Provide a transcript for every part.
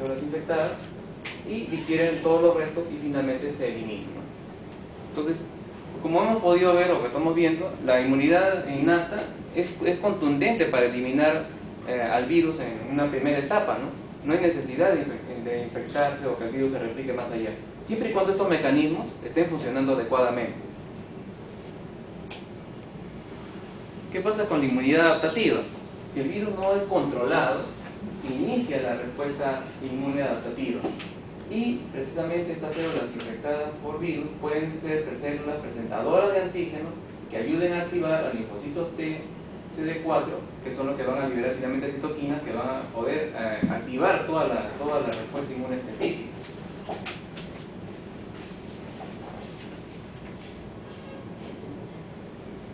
células infectadas y difieren todos los restos y finalmente se eliminan, ¿no? Entonces, como hemos podido ver o que estamos viendo, la inmunidad innata es contundente para eliminar al virus en una primera etapa, ¿no? No hay necesidad de infectarse o que el virus se replique más allá, siempre y cuando estos mecanismos estén funcionando adecuadamente. ¿Qué pasa con la inmunidad adaptativa? Si el virus no es controlado, inicia la respuesta inmune adaptativa. Y precisamente estas células infectadas por virus pueden ser células presentadoras de antígenos que ayuden a activar a linfocitos T, CD4, que son los que van a liberar finalmente citoquinas que van a poder activar toda la respuesta inmune específica.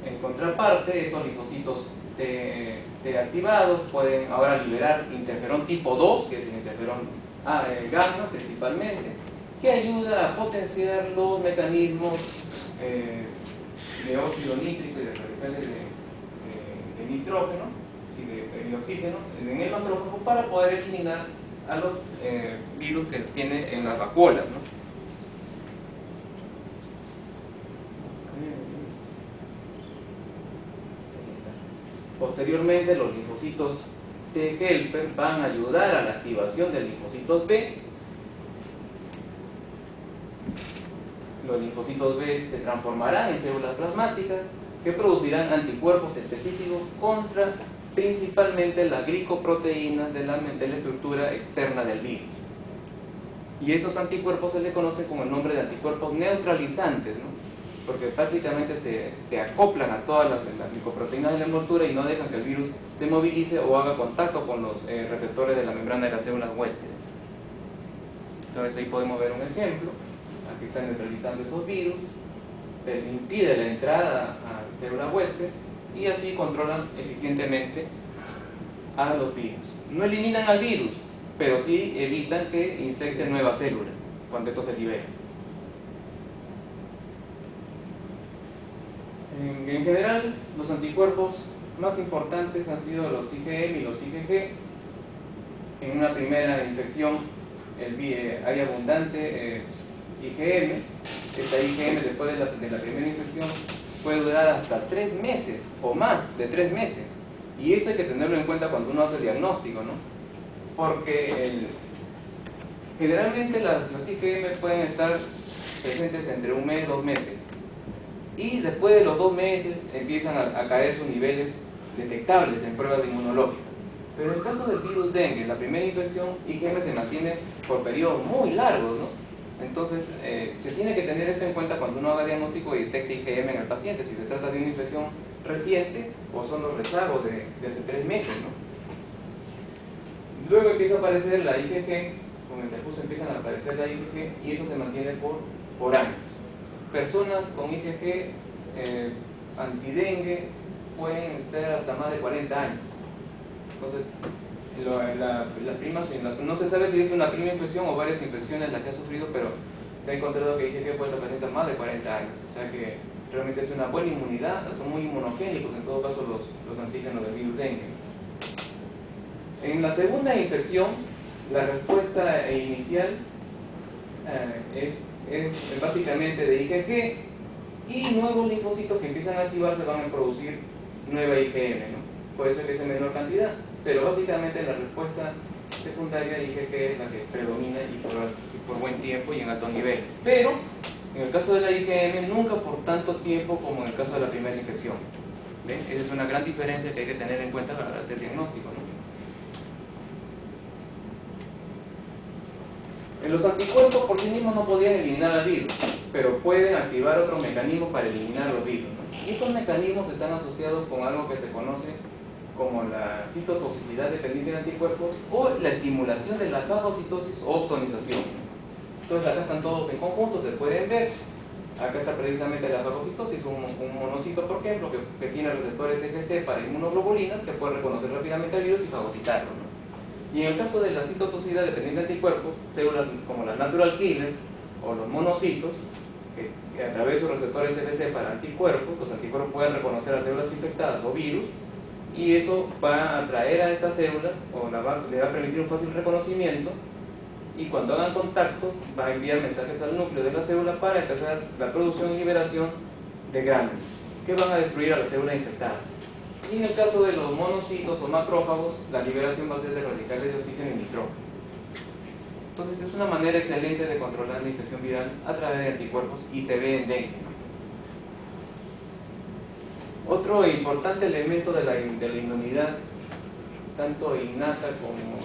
En contraparte, esos linfocitos T activados pueden ahora liberar interferón tipo 2, que es el interferón gamma principalmente, que ayuda a potenciar los mecanismos de óxido nítrico y de reducción de nitrógeno y de oxígeno en el macrófago para poder eliminar a los virus que tiene en las vacuolas, ¿no? Posteriormente, los linfocitos T helper van a ayudar a la activación del linfocitos B. Los linfocitos B se transformarán en células plasmáticas que producirán anticuerpos específicos contra principalmente las glicoproteínas de la estructura externa del virus. Y esos anticuerpos se les conoce como el nombre de anticuerpos neutralizantes, ¿no? Porque prácticamente se acoplan a todas las glicoproteínas de la envoltura y no dejan que el virus se movilice o haga contacto con los receptores de la membrana de las células huéspedes. Entonces ahí podemos ver un ejemplo. Aquí están neutralizando esos virus, impide la entrada a células huéspedes y así controlan eficientemente a los virus. No eliminan al virus, pero sí evitan que infecten nuevas células cuando esto se libera. En general, los anticuerpos más importantes han sido los IgM y los IgG. En una primera infección hay abundante IgM. Esta IgM después de la primera infección puede durar hasta 3 meses o más de 3 meses. Y eso hay que tenerlo en cuenta cuando uno hace el diagnóstico, ¿no? Porque generalmente las IgM pueden estar presentes entre 1 mes, 2 meses. Y después de los 2 meses empiezan a caer sus niveles detectables en pruebas inmunológicas. Pero en el caso del virus dengue, la primera infección, IgM se mantiene por periodos muy largos, ¿no? Entonces, se tiene que tener esto en cuenta cuando uno haga diagnóstico y detecte IgM en el paciente, si se trata de una infección reciente o son los rezagos de hace 3 meses, ¿no? Luego empieza a aparecer la IgG, con el transcurso empiezan a aparecer la IgG y eso se mantiene por años. Personas con IgG antidengue pueden estar hasta más de 40 años. Entonces, no se sabe si es una prima infección o varias infecciones las que ha sufrido, pero se ha encontrado que IgG puede representar más de 40 años. O sea que realmente es una buena inmunidad, son muy inmunogénicos en todo caso los antígenos del virus dengue. En la segunda infección, la respuesta inicial es básicamente de IgG y nuevos linfocitos que empiezan a activarse van a producir nueva IgM, ¿no? Puede ser que sea en menor cantidad, pero básicamente la respuesta secundaria de IgG es la que predomina y por buen tiempo y en alto nivel. Pero en el caso de la IgM nunca por tanto tiempo como en el caso de la primera infección. ¿Ven? Esa es una gran diferencia que hay que tener en cuenta para hacer diagnóstico, ¿no? Los anticuerpos por sí mismos no podían eliminar al virus, pero pueden activar otros mecanismos para eliminar los virus, ¿no? Y estos mecanismos están asociados con algo que se conoce como la citotoxicidad dependiente de anticuerpos o la estimulación de la fagocitosis o opsonización. Entonces acá están todos en conjunto, se pueden ver. Acá está precisamente la fagocitosis, un monocito, por ejemplo, que tiene receptores FC para inmunoglobulinas que puede reconocer rápidamente al virus y fagocitarlo, ¿no? Y en el caso de la citotoxicidad dependiente de anticuerpos, células como las natural killers o los monocitos, que a través de sus receptores FC para anticuerpos, los anticuerpos pueden reconocer a células infectadas o virus, y eso va a atraer a estas células, o le va a permitir un fácil reconocimiento, y cuando hagan contactos va a enviar mensajes al núcleo de la célula para empezar la producción y liberación de gránulos que van a destruir a la célula infectada. Y en el caso de los monocitos o macrófagos, la liberación va a ser de radicales de oxígeno y nitrógeno. Entonces es una manera excelente de controlar la infección viral a través de anticuerpos y se ve en dengue. Otro importante elemento de la inmunidad, tanto innata como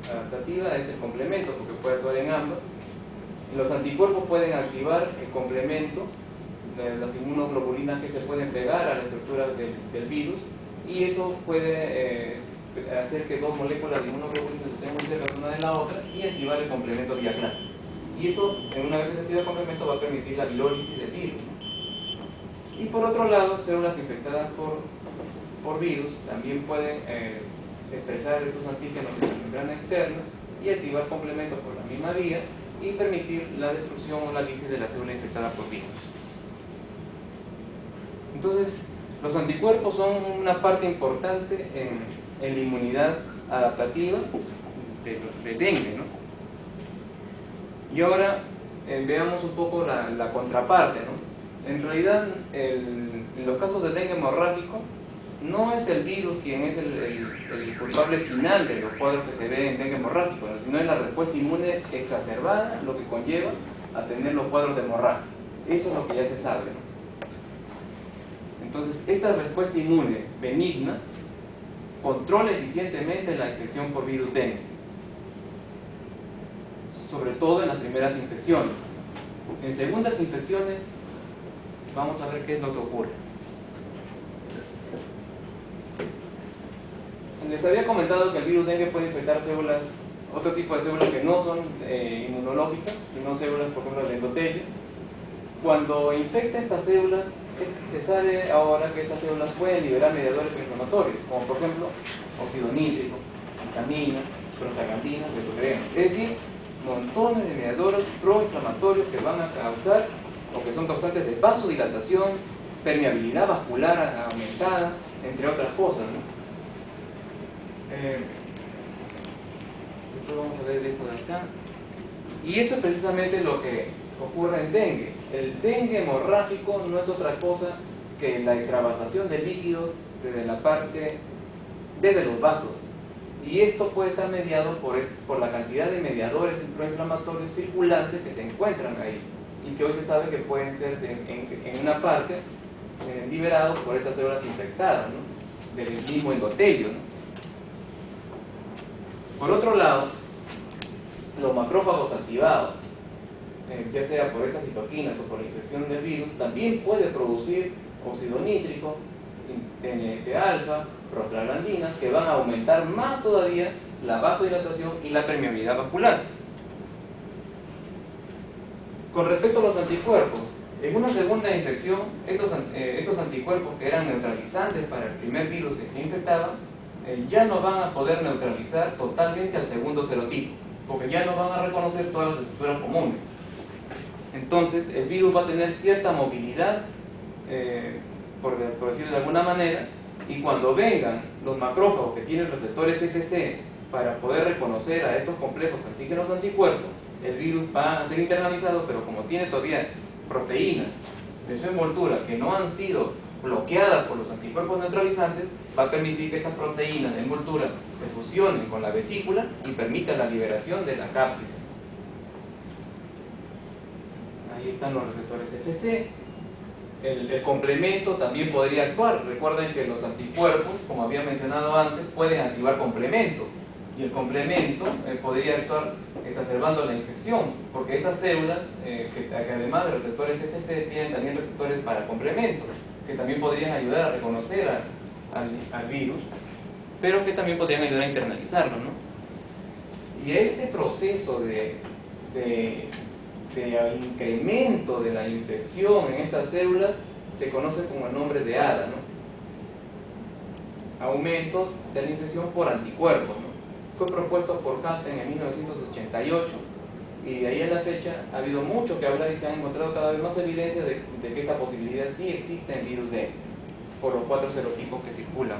adaptativa, es el complemento, porque puede actuar en ambos. Los anticuerpos pueden activar el complemento, las inmunoglobulinas que se pueden pegar a la estructura del virus, y eso puede hacer que dos moléculas de inmunoglobulinas estén muy cerca una de la otra y activar el complemento vía clase. Y eso, una vez que se activa el complemento, va a permitir la virólisis del virus. Y por otro lado, células infectadas por virus también pueden expresar estos antígenos en la membrana externa y activar complementos por la misma vía y permitir la destrucción o la lisis de la célula infectada por virus. Entonces, los anticuerpos son una parte importante en la inmunidad adaptativa de dengue, ¿no? Y ahora veamos un poco la contraparte, ¿no? En realidad, en los casos de dengue hemorrágico, no es el virus quien es el culpable final de los cuadros que se ven en dengue hemorrágico, sino es la respuesta inmune exacerbada lo que conlleva a tener los cuadros de hemorragia. Eso es lo que ya se sabe, ¿no? Entonces, esta respuesta inmune benigna controla eficientemente la infección por virus dengue, sobre todo en las primeras infecciones. En segundas infecciones, vamos a ver qué es lo que ocurre. Les había comentado que el virus dengue puede infectar células, otro tipo de células que no son inmunológicas, sino células, por ejemplo, del endotelio. Cuando infecta estas células, se sabe ahora que estas células pueden liberar mediadores inflamatorios, como por ejemplo óxido nítrico, vitaminas, prostaglandinas, beta-grenos. Es decir, montones de mediadores proinflamatorios que van a causar o que son causantes de vasodilatación, permeabilidad vascular aumentada, entre otras cosas, ¿no? Después vamos a ver esto de acá. Y eso es precisamente lo que ocurre en dengue. El dengue hemorrágico no es otra cosa que la extravasación de líquidos desde los vasos. Y esto puede estar mediado por la cantidad de mediadores proinflamatorios circulantes que se encuentran ahí y que hoy se sabe que pueden ser en una parte liberados por estas células infectadas, ¿no? Del mismo endotelio, ¿no? Por otro lado, los macrófagos activados, ya sea por estas citoquinas o por la infección del virus, también puede producir óxido nítrico, TNF-alfa, prostaglandinas, que van a aumentar más todavía la vasodilatación y la permeabilidad vascular. Con respecto a los anticuerpos, en una segunda infección, estos anticuerpos que eran neutralizantes para el primer virus que se infectaba, ya no van a poder neutralizar totalmente al segundo serotipo, porque ya no van a reconocer todas las estructuras comunes. Entonces, el virus va a tener cierta movilidad, por decirlo de alguna manera, y cuando vengan los macrófagos que tienen receptores CCC para poder reconocer a estos complejos antígenos anticuerpos, el virus va a ser internalizado, pero como tiene todavía proteínas de su envoltura que no han sido bloqueadas por los anticuerpos neutralizantes, va a permitir que estas proteínas de envoltura se fusionen con la vesícula y permitan la liberación de la cápside. Ahí están los receptores CCC. El complemento también podría actuar. Recuerden que los anticuerpos, como había mencionado antes, pueden activar complementos. Y el complemento podría actuar exacerbando la infección, porque estas células, que además de receptores CCC, tienen también receptores para complementos, que también podrían ayudar a reconocer al virus, pero que también podrían ayudar a internalizarlo, ¿no? Y este proceso de incremento de la infección en estas células se conoce como el nombre de ADA, ¿no? Aumentos de la infección por anticuerpos, ¿no? Fue propuesto por Hansen en 1988 y de ahí a la fecha ha habido mucho que hablar y se han encontrado cada vez más evidencia de que esta posibilidad sí existe en virus D por los 4 serotipos que circulan.